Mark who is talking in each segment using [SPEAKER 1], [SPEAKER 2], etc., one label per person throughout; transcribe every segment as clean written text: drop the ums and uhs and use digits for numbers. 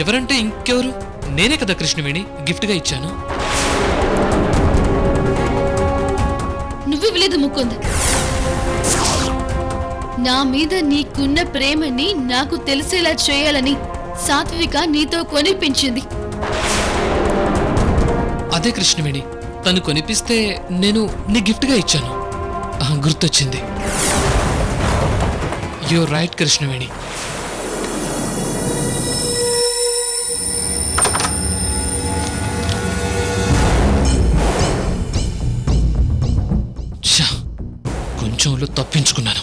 [SPEAKER 1] ఎవరంటే ఇంకెవరు? నేనే కదా కృష్ణవేణి గిఫ్ట్గా ఇచ్చాను.
[SPEAKER 2] నువ్వివ్వలేదు ముకుంద్. నా మీద నీకున్న ప్రేమని నాకు తెలిసేలా చేయాలని సాత్విక నీతో కొనిపించింది.
[SPEAKER 1] అదే కృష్ణవేణి, తను కొనిపిస్తే నేను నీ గిఫ్ట్గా ఇచ్చాను. గుర్తొచ్చింది. You're right Krishnaveni. కొంచెంలో తప్పించుకున్నాను.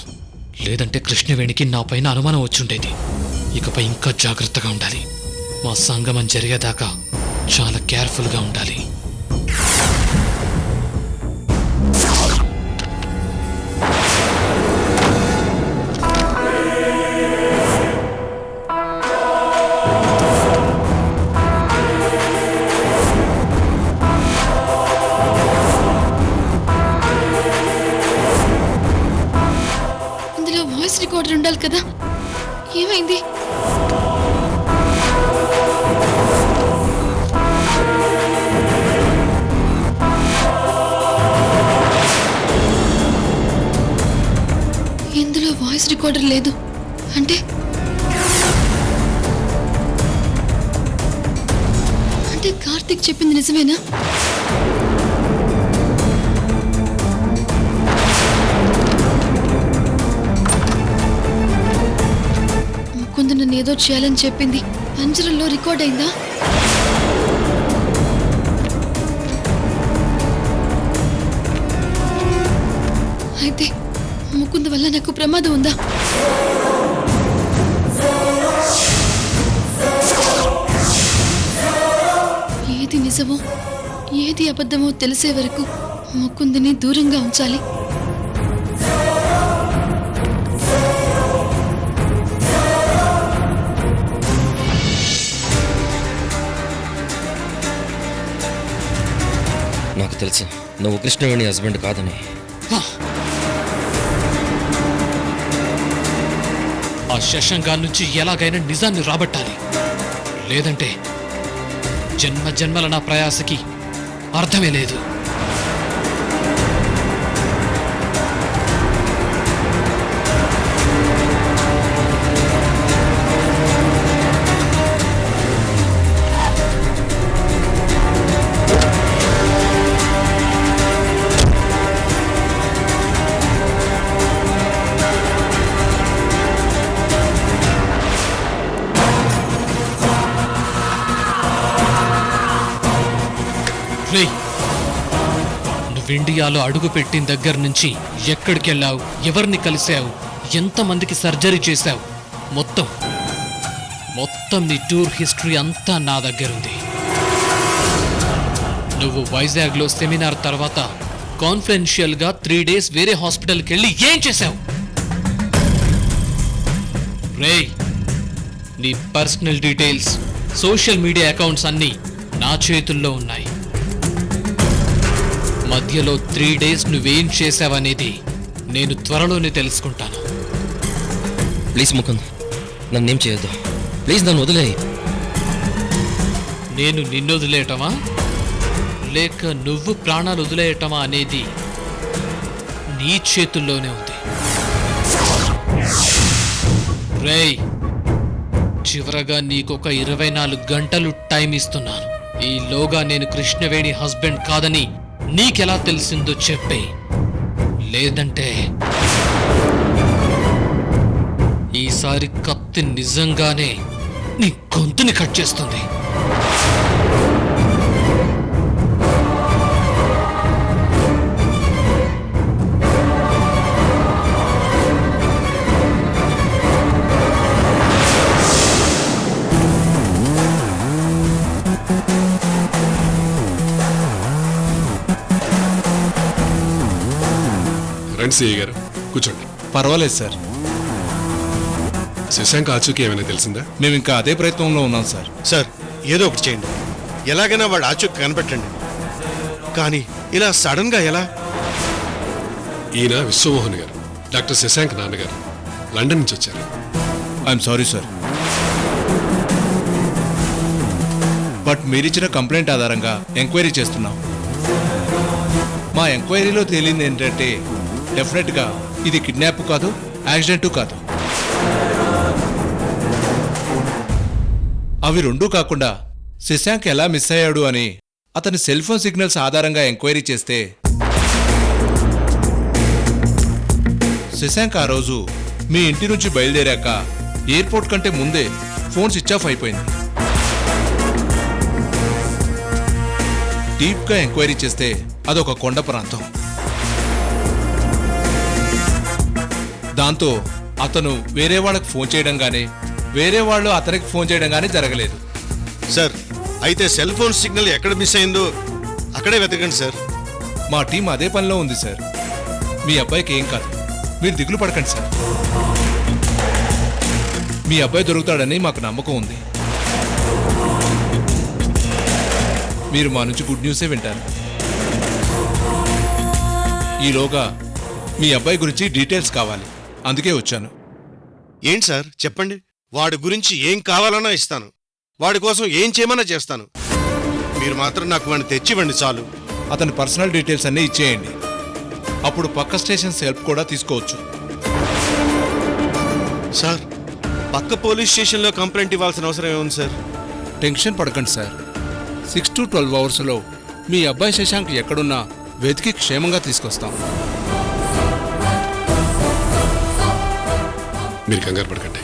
[SPEAKER 1] లేదంటే కృష్ణవేణికి నా పైన అనుమానం వచ్చుండేది. ఇకపై ఇంకా జాగ్రత్తగా ఉండాలి. మా సంగమం జరిగేదాకా చాలా కేర్ఫుల్గా ఉండాలి.
[SPEAKER 2] వాయిస్ రికార్డర్ ఉండాలి కదా, ఏమైంది? ఇందులో వాయిస్ రికార్డర్ లేదు అంటే కార్తీక్ చెప్పింది నిజమేనా? ముకుంద్ నన్ను ఏదో చేయాలని చెప్పింది. పంజరంలో రికార్డ్ అయిందా? అయితే ముకుంద్ వల్ల నాకు ప్రమాదం ఉందా? ఏది నిజమో ఏది అబద్ధమో తెలిసే వరకు ముకుంద్ని దూరంగా ఉంచాలి.
[SPEAKER 3] నాకు తెలుసు నువ్వు కృష్ణవేణి హస్బెండ్ కాదని.
[SPEAKER 1] ఆ శశంగా నుంచి ఎలాగైనా నిజాన్ని రాబట్టాలి. లేదంటే జన్మ జన్మల నా ప్రయాసకి అర్థమే లేదు. నువ్వు ఇండియాలో అడుగు పెట్టిన దగ్గర నుంచి ఎక్కడికి వెళ్ళావు, ఎవరిని కలిసావు, ఎంతమందికి సర్జరీ చేశావు, మొత్తం నీ టూర్ హిస్టరీ అంతా నా దగ్గరుంది. నువ్వు వైజాగ్లో సెమినార్ తర్వాత కాన్ఫిడెన్షియల్గా 3 days వేరే హాస్పిటల్కి వెళ్ళి ఏం చేశావు? రేయ్, నీ personal details, social media accounts అన్నీ నా చేతుల్లో ఉన్నాయి. మధ్యలో 3 days నువ్వేం చేశావనేది నేను త్వరలోనే తెలుసుకుంటాను.
[SPEAKER 3] ప్లీజ్ ముకుంద్, నన్నేం చేయొద్దు. ప్లీజ్ నన్ను వదిలేయి.
[SPEAKER 1] నేను నిన్ను వదిలేయటమా లేక నువ్వు ప్రాణాలు వదిలేయటమా అనేది నీ చేతుల్లోనే ఉంది. రేయ్, చివరగా నీకొక 24 గంటలు టైం ఇస్తున్నాను. ఈలోగా నేను కృష్ణవేణి హస్బెండ్ కాదని నీకెలా తెలిసిందో చెప్పే. లేదంటే ఈసారి కత్తి నిజంగానే నీ గొంతుని కట్ చేస్తుంది.
[SPEAKER 4] రండి సిఐ గారు, కూర్చోండి.
[SPEAKER 5] పర్వాలేదు సార్.
[SPEAKER 4] శశాంక్ ఆచూకీ ఏమైనా తెలిసిందా?
[SPEAKER 5] మేము ఇంకా అదే ప్రయత్నంలో ఉన్నాం సార్.
[SPEAKER 6] సార్, ఏదో ఒకటి చేయండి. ఎలాగైనా వాడు ఆచూకీ కనిపెట్టండి. కానీ ఇలా సడన్ గా ఎలా?
[SPEAKER 4] ఈయన విశ్వమోహన్ గారు, డాక్టర్ శశాంక్ నాన్నగారు, లండన్ నుంచి వచ్చారు.
[SPEAKER 5] I'm sorry sir. బట్ మీరిచ్చిన కంప్లైంట్ ఆధారంగా ఎంక్వైరీ చేస్తున్నాం. మా ఎంక్వైరీలో తేలింది ఏంటంటే డెఫినెట్గా ఇది కిడ్నాప్ కాదు, యాక్సిడెంటు కాదు. అవి రెండూ కాకుండా శశాంక్ ఎలా మిస్ అయ్యాడు అని అతని సెల్ ఫోన్ సిగ్నల్స్ ఆధారంగా ఎంక్వైరీ చేస్తే శశాంక్ ఆ రోజు మీ ఇంటి నుంచి బయలుదేరాక ఎయిర్పోర్ట్ కంటే ముందే ఫోన్ స్విచ్ ఆఫ్ అయిపోయింది. డీప్గా ఎంక్వైరీ చేస్తే అదొక కొండ ప్రాంతం. దాంతో అతను వేరే వాళ్ళకి ఫోన్ చేయడం కానీ వేరే వాళ్ళు అతనికి ఫోన్ చేయడం కానీ జరగలేదు.
[SPEAKER 6] సార్ అయితే సెల్ ఫోన్ సిగ్నల్ ఎక్కడ మిస్ అయిందో అక్కడే వెతకండి సార్.
[SPEAKER 5] మా టీం అదే పనిలో ఉంది సార్. మీ అబ్బాయికి ఏం కాదు, మీరు దిగులు పడకండి సార్. మీ అబ్బాయి దొరుకుతాడని మాకు నమ్మకం ఉంది. మీరు మా నుంచి గుడ్ న్యూసే వింటారు. ఈలోగా మీ అబ్బాయి గురించి డీటెయిల్స్ కావాలి, అందుకే వచ్చాను.
[SPEAKER 6] ఏంటి సార్ చెప్పండి. వాడి గురించి ఏం కావాలన్నా ఇస్తాను. వాడి కోసం ఏం చేయమన్నా చేస్తాను. మీరు మాత్రం నాకు వాడిని తెచ్చివ్వండి చాలు.
[SPEAKER 5] అతని పర్సనల్ డీటెయిల్స్ అన్నీ ఇచ్చేయండి. అప్పుడు పక్క స్టేషన్స్ హెల్ప్ కూడా తీసుకోవచ్చు.
[SPEAKER 6] సార్ పక్క పోలీస్ స్టేషన్లో కంప్లైంట్ ఇవ్వాల్సిన అవసరం ఏముంది సార్?
[SPEAKER 5] టెన్షన్ పడకండి సార్. 6 to 12 అవర్స్లో మీ అబ్బాయి శశాంక్ ఎక్కడున్నా వెతికి క్షేమంగా తీసుకొస్తాం.
[SPEAKER 4] మీరు కంగారు పడకండి.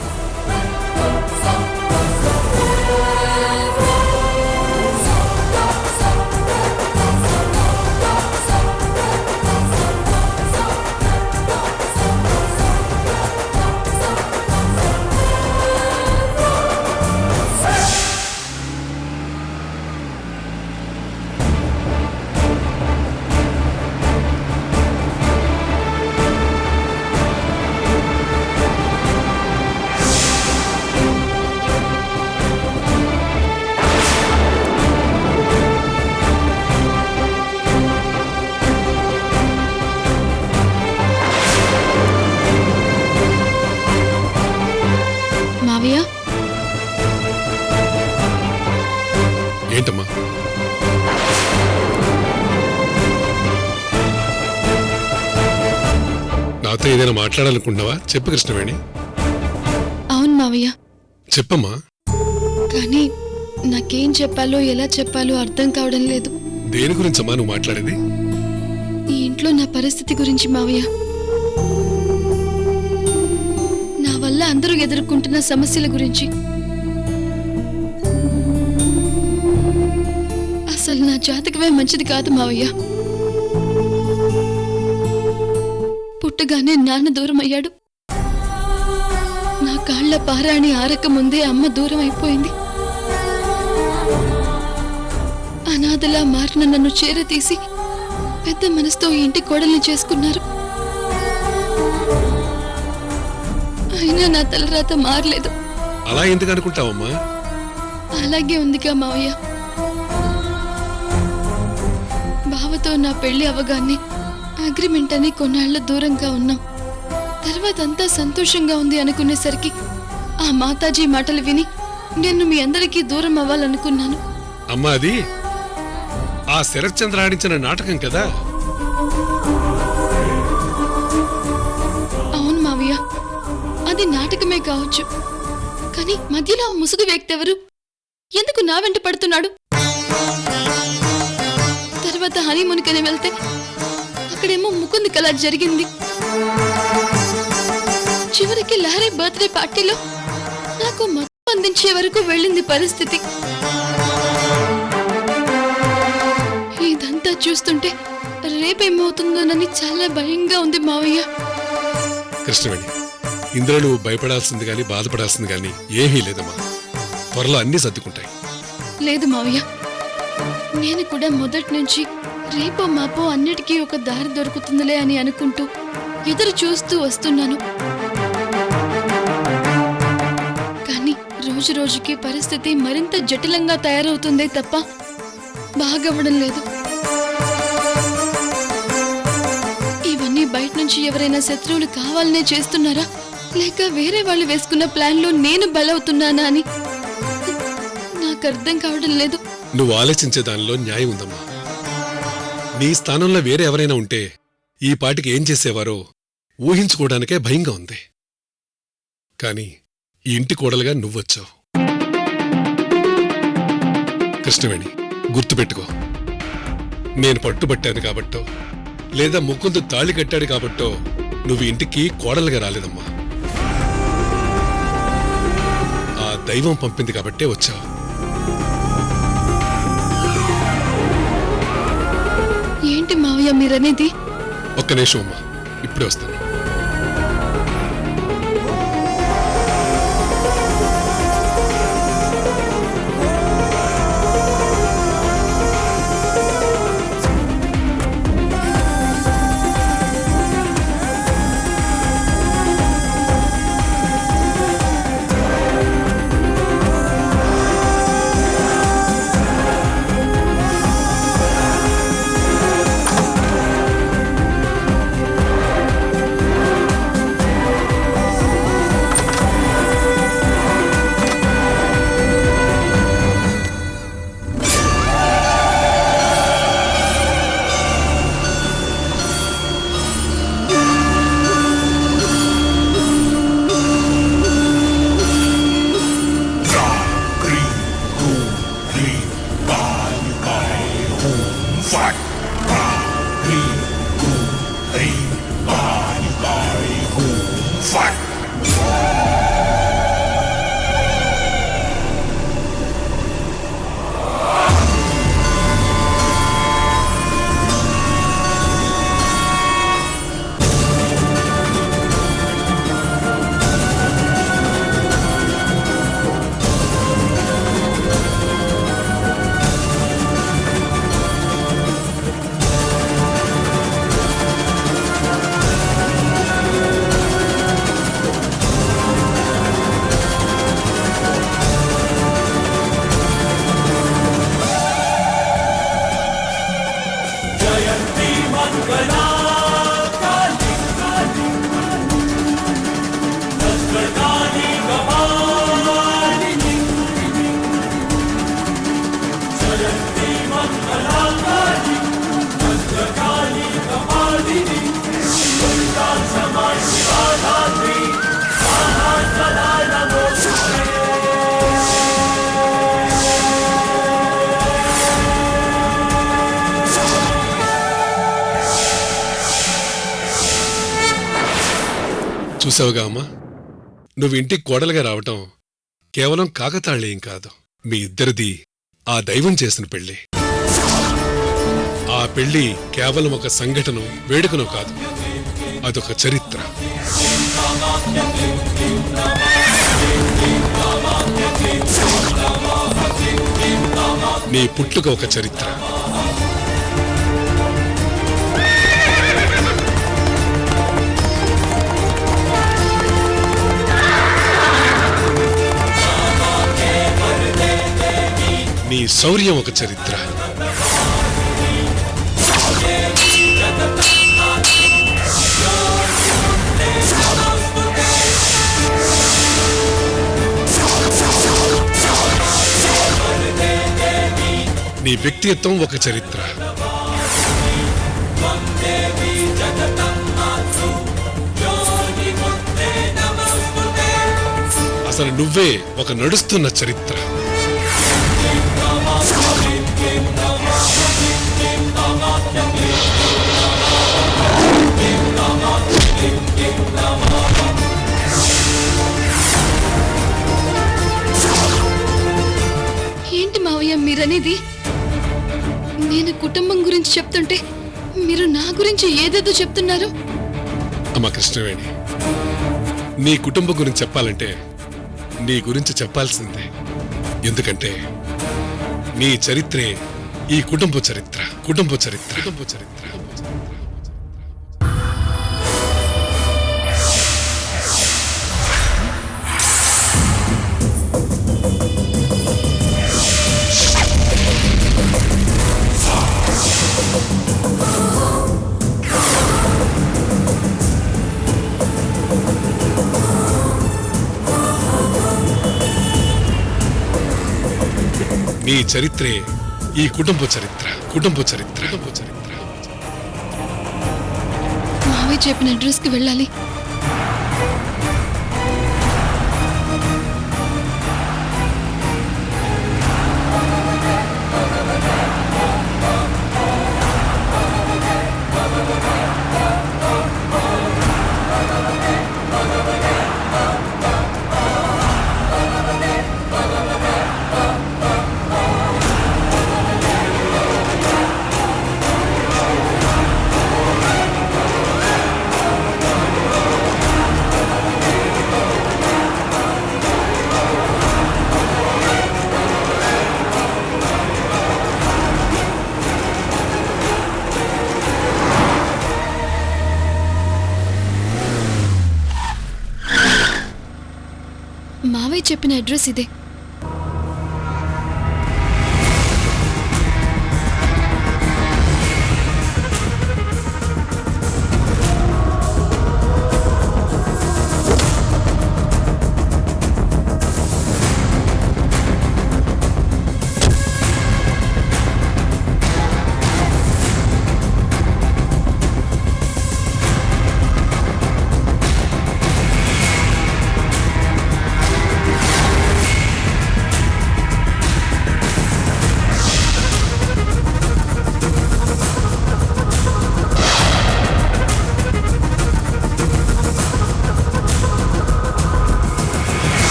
[SPEAKER 2] మావయ్య,
[SPEAKER 4] ఏంటమ్మా? నాతో ఏదైనా మాట్లాడాలనుకుంటున్నావా? చెప్పు కృష్ణవేణి.
[SPEAKER 2] అవును మావయ్య,
[SPEAKER 4] చెప్పమ్మా.
[SPEAKER 2] కానీ నాకేం చెప్పాలో ఎలా చెప్పాలో అర్థం కావడం లేదు.
[SPEAKER 4] దేని గురించమ్మా నువ్వు మాట్లాడేది?
[SPEAKER 2] ఈ ఇంట్లో నా పరిస్థితి గురించి మావయ్య. నా వల్ల అందరూ ఎదుర్కొంటున్న సమస్యల గురించి. అసలు నా జాతకమే మంచిది కాదు మావయ్య. పుట్టగానే నాన్న దూరం అయ్యాడు. నా కాళ్ల పారాణి ఆరక ముందే అమ్మ దూరం అయిపోయింది. అనాథలా మారిన నన్ను చేరతీసి పెద్ద మనసుతో ఈ ఇంటి కోడల్ని చేసుకున్నారు. అయినా నా తలరాత మారలేదు.
[SPEAKER 4] అలా ఎందుకు అనుకుంటావమ్మా?
[SPEAKER 2] అలాగే ఉందిగా మావయ్య. బావతో నా పెళ్లి అవగానే అగ్రిమెంట్ అని కొన్నాళ్ల దూరంగా ఉన్నాం. తర్వాత అంతా సంతోషంగా ఉంది అనుకునేసరికి ఆ మాతాజీ మాటలు విని నేను మీ అందరికీ దూరం అవ్వాలనుకున్నాను.
[SPEAKER 4] అమ్మా అది ఆ శరత్ చంద్ర ఆడించిన నాటకం కదా.
[SPEAKER 2] అవును మావయ్య, అది నాటకమే కావచ్చు. కానీ మధ్యలో ఆ ముసుగు వ్యక్తి ఎవరు? ఎందుకు నా వెంట పడుతున్నాడు? తర్వాత హనీమూన్ కని వెళ్తే అక్కడేమో ముకుంద్ కళ జరిగింది. చివరికి లహరి బర్త్డే పార్టీలో నాకు మత్తు అందించే వరకు వెళ్ళింది పరిస్థితి. ఇదంతా చూస్తుంటే రేపేమవుతుందోనని చాలా భయంగా ఉంది మావయ్య.
[SPEAKER 4] కృష్ణవేణి, ఇందులో నువ్వు భయపడాల్సింది కానీ బాధపడాల్సింది కానీ ఏమీ లేదమ్మా. త్వరలో అన్నీ సర్దుకుంటాయి.
[SPEAKER 2] లేదు మావయ్య, నేను కూడా మొదటి నుంచి రేపో మాపో అన్నిటికీ ఒక దారి దొరుకుతుందిలే అని అనుకుంటూ ఎదురు చూస్తూ వస్తున్నాను. కానీ రోజు రోజుకి పరిస్థితి మరింత జటిలంగా తయారవుతుందే తప్ప బాగవ్వడం లేదు. ఇవన్నీ బయట నుంచి ఎవరైనా శత్రువులు కావాలనే చేస్తున్నారా, లేక వేరే వాళ్ళు వేసుకున్న ప్లాన్లో నేను బలవుతున్నానా అని నాకు అర్థం కావడం లేదు.
[SPEAKER 4] నువ్వు ఆలోచించే దానిలో న్యాయం ఉందమ్మా. నీ స్థానంలో వేరే ఎవరైనా ఉంటే ఈ పాటికి ఏం చేసేవారో ఊహించుకోవడానికే భయంగా ఉంది. కాని ఈ ఇంటి కోడలుగా నువ్వొచ్చావు. కృష్ణవేణి, గుర్తుపెట్టుకో, నేను పట్టుబట్టాను కాబట్టో లేదా ముకుందు తాళి కట్టాడు కాబట్టో నువ్వు ఇంటికి కోడలుగా రాలేదమ్మా. ఆ దైవం పంపింది కాబట్టే వచ్చావు.
[SPEAKER 2] ఏంటి మావయ్య మీరనేది?
[SPEAKER 4] ఒక్క నిమిషం అమ్మా, ఇప్పుడే వస్తాను. చూసావుగా అమ్మా, నువ్వు ఇంటికి కోడలుగా రావటం కేవలం కాకతాళీయం కాదు. మీ ఇద్దరిది ఆ దైవం చేసిన పెళ్లి. ఆ పెళ్లి కేవలం ఒక సంఘటన, వేడుకనో కాదు, అదొక చరిత్ర. నీ పుట్టుక ఒక చరిత్ర. నీ శౌర్యం ఒక చరిత్ర. నీ వ్యక్తిత్వం ఒక చరిత్ర. అసలు నువ్వే ఒక నడుస్తున్న చరిత్ర.
[SPEAKER 2] ఏంటి మావయ్య మీరనేది? నేను కుటుంబం గురించి చెప్తుంటే మీరు నా గురించి ఏదేదో చెప్తున్నారు.
[SPEAKER 4] అమ్మా కృష్ణవేణి, నీ కుటుంబం గురించి చెప్పాలంటే నీ గురించి చెప్పాల్సిందే. ఎందుకంటే నీ చరిత్రే ఈ కుటుంబ చరిత్ర. కుటుంబ చరిత్ర. కుటుంబ చరిత్ర. నీ చరిత్రే ఈ కుటుంబ చరిత్ర కుటుంబ చరిత్ర కుటుంబ చరిత్ర
[SPEAKER 2] మావయ్య చెప్పిన అడ్రస్కి వెళ్ళాలి. మావయ్య చెప్పిన అడ్రస్ ఇదే.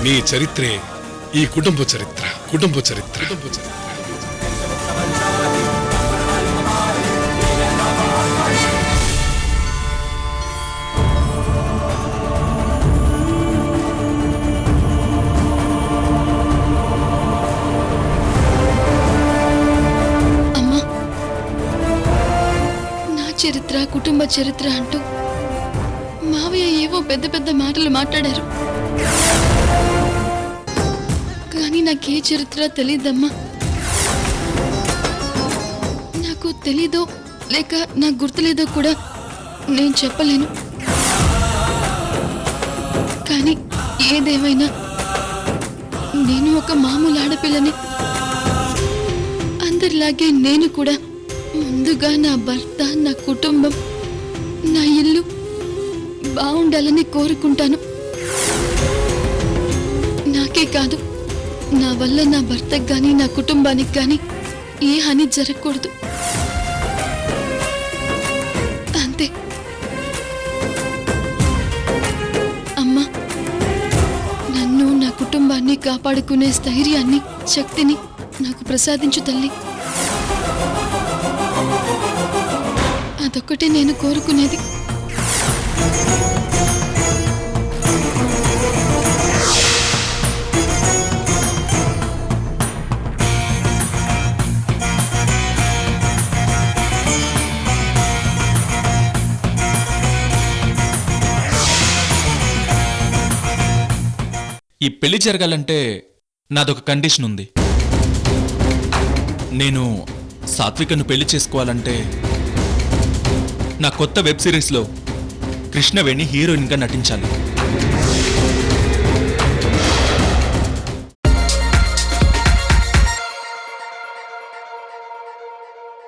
[SPEAKER 4] నీ చరిత్రే ఈ కుటుంబ చరిత్ర. కుటుంబ చరిత్ర. కుటుంబ చరిత్ర.
[SPEAKER 2] అమ్మా, నా చరిత్ర కుటుంబ చరిత్ర అంటూ మావయ్య ఏవో పెద్ద పెద్ద మాటలు మాట్లాడారు. కానీ నాకే చరిత్ర తెలీదమ్మా. నాకు తెలీదో లేక నాకు గుర్తులేదో కూడా నేను చెప్పలేను. కానీ ఏదేమైనా నేను ఒక మామూలు ఆడపిల్లని. అందరిలాగే నేను కూడా ముందుగా నా భర్త, నా కుటుంబం, నా ఇల్లు బాగుండాలని కోరుకుంటాను. నాకే కాదు, నా వల్ల నా భర్తకు కానీ నా కుటుంబానికి కానీ ఏ హాని జరగకూడదు. అంతే. అమ్మా, నన్ను నా కుటుంబాన్ని కాపాడుకునే స్థైర్యాన్ని, శక్తిని నాకు ప్రసాదించు తల్లి. అదొక్కటే నేను కోరుకునేది.
[SPEAKER 7] ఈ పెళ్లి జరగాలంటే నాదొక కండిషన్ ఉంది. నేను సాత్వికను పెళ్లి చేసుకోవాలంటే నా కొత్త వెబ్ సిరీస్లో కృష్ణవేణి హీరోయిన్గా నటించాలి.